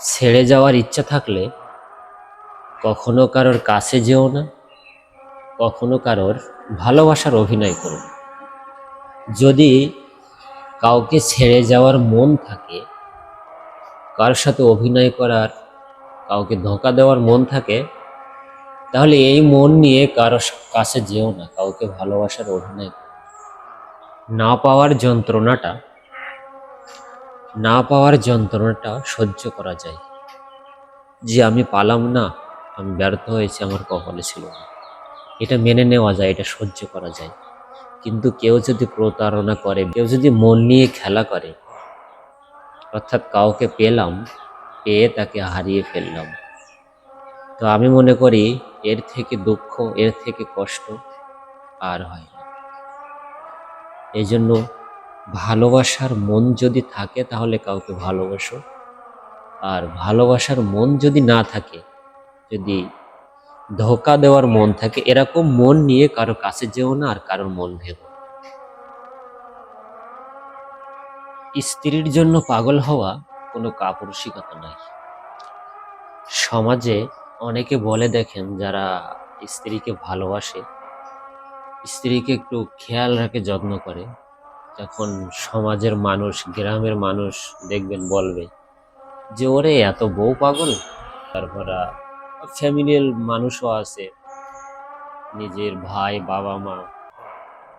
ছেড়ে যাওয়ার ইচ্ছা থাকলে কখনো কারোর কাছে যেও না, কখনো কারোর ভালোবাসার অভিনয় করো না। যদি কাউকে ছেড়ে যাওয়ার মন থাকে, কারোর সাথে অভিনয় করার, কাউকে ধোঁকা দেওয়ার মন থাকে, তাহলে এই মন নিয়ে কারোর কাছে যেও না, কাউকে ভালোবাসার অভিনয় করো না। পাওয়ার যন্ত্রণাটা সহ্য করা যায়। যে আমি পালাম না, আমি ব্যর্থ হয়েছি, আমার কপালে ছিল না, এটা মেনে নেওয়া যায়, এটা সহ্য করা যায়। কিন্তু কেউ যদি প্রতারণা করে, কেউ যদি মন নিয়ে খেলা করে, অর্থাৎ কাউকে পেয়ে তাকে হারিয়ে ফেললাম, তো আমি মনে করি এর থেকে দুঃখ, এর থেকে কষ্ট আর হয় না। এই জন্য ভালোবাসার মন যদি থাকে তাহলে কাউকে ভালোবাসো, আর ভালোবাসার মন যদি না থাকে, যদি ধোঁকা দেওয়ার মন থাকে, এরকম মন নিয়ে কারো কাছে যেও না, আর কারোর মন ভেবো। স্ত্রীর জন্য পাগল হওয়া কোনো কাপুরুষিকতা নয়। সমাজে অনেকে বলে দেখেন, যারা স্ত্রীকে ভালোবাসে, স্ত্রীকে একটু খেয়াল রাখে, যত্ন করে, তখন সমাজের মানুষ, গ্রামের মানুষ দেখবেন বলবে যে ওরে এত বউ পাগল। তারপরে ফ্যামিলির মানুষও আছে, নিজের ভাই, বাবা মা,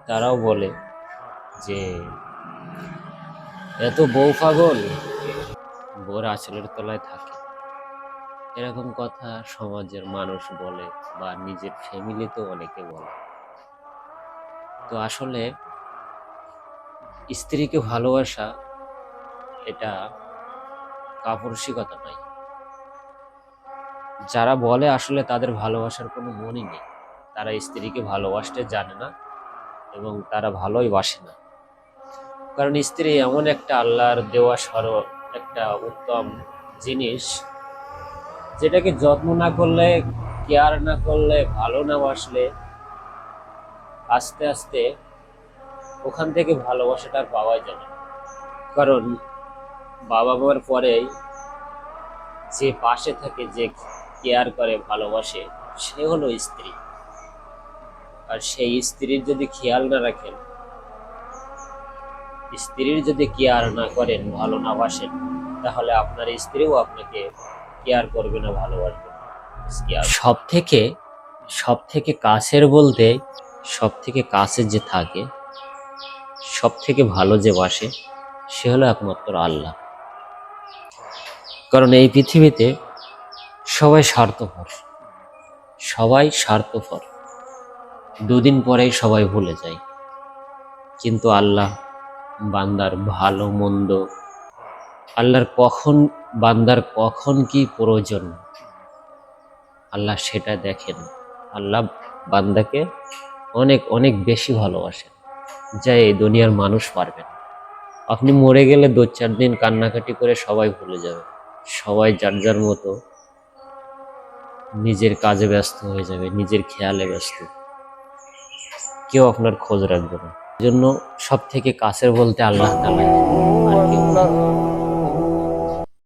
তারাও বলে যে এত বউ পাগল, বউর আঁচলের তলায় থাকে। এরকম কথা সমাজের মানুষ বলে, বা নিজের ফ্যামিলিতেও অনেকে বলে। তো আসলে স্ত্রীকে ভালোবাসা এটা কাপুরুষিকতা নয়। যারা বলে আসলে তাদের ভালোবাসার কোনো মনই নেই, তারা স্ত্রীকে ভালোবাসতে জানে না এবং তারা ভালোই বাসে না। কারণ স্ত্রী এমন একটা আল্লাহর দেওয়া একটা উত্তম জিনিস, যেটাকে যত্ন না করলে, কেয়ার না করলে, ভালো না বাসলে, আস্তে আস্তে ওখান থেকে ভালোবাসাটা আর পাওয়াই যাবে না। কারণ বাবা মার পরেই যে পাশে থাকে, যে কেয়ার করে, ভালোবাসে, সে হলো স্ত্রী। আর সেই স্ত্রীর যদি খেয়াল না রাখেন, স্ত্রীর যদি কেয়ার না করেন, ভালো না বাসেন, তাহলে আপনার স্ত্রীও আপনাকে কেয়ার করবে না, ভালোবাসবে না। সব থেকে কাছের বলতে, সব থেকে কাছের যে থাকে, সব থেকে ভালো যে বাসে, সে হলো একমাত্র আল্লাহ। কারণ এই পৃথিবীতে সবাই স্বার্থপর, দুদিন পরেই সবাই ভুলে যায়। কিন্তু আল্লাহ বান্দার ভালো মন্দ, বান্দার কখন কি প্রয়োজন, আল্লাহ সেটা দেখেন। আল্লাহ বান্দাকে অনেক অনেক বেশি ভালোবাসেন, যা এই দুনিয়ার মানুষ পারবে না। আপনি মরে গেলে 2-4 দিন কান্নাকাটি করে সবাই ভুলে যাবে, সবাই যার যার মতো নিজের কাজে ব্যস্ত হয়ে যাবে, নিজের খেয়ালে ব্যস্ত, কেউ আপনার খোঁজ রাখবে না। জন্য সব থেকে কাছের বলতে আল্লাহ তাআলা, আর কেউ না।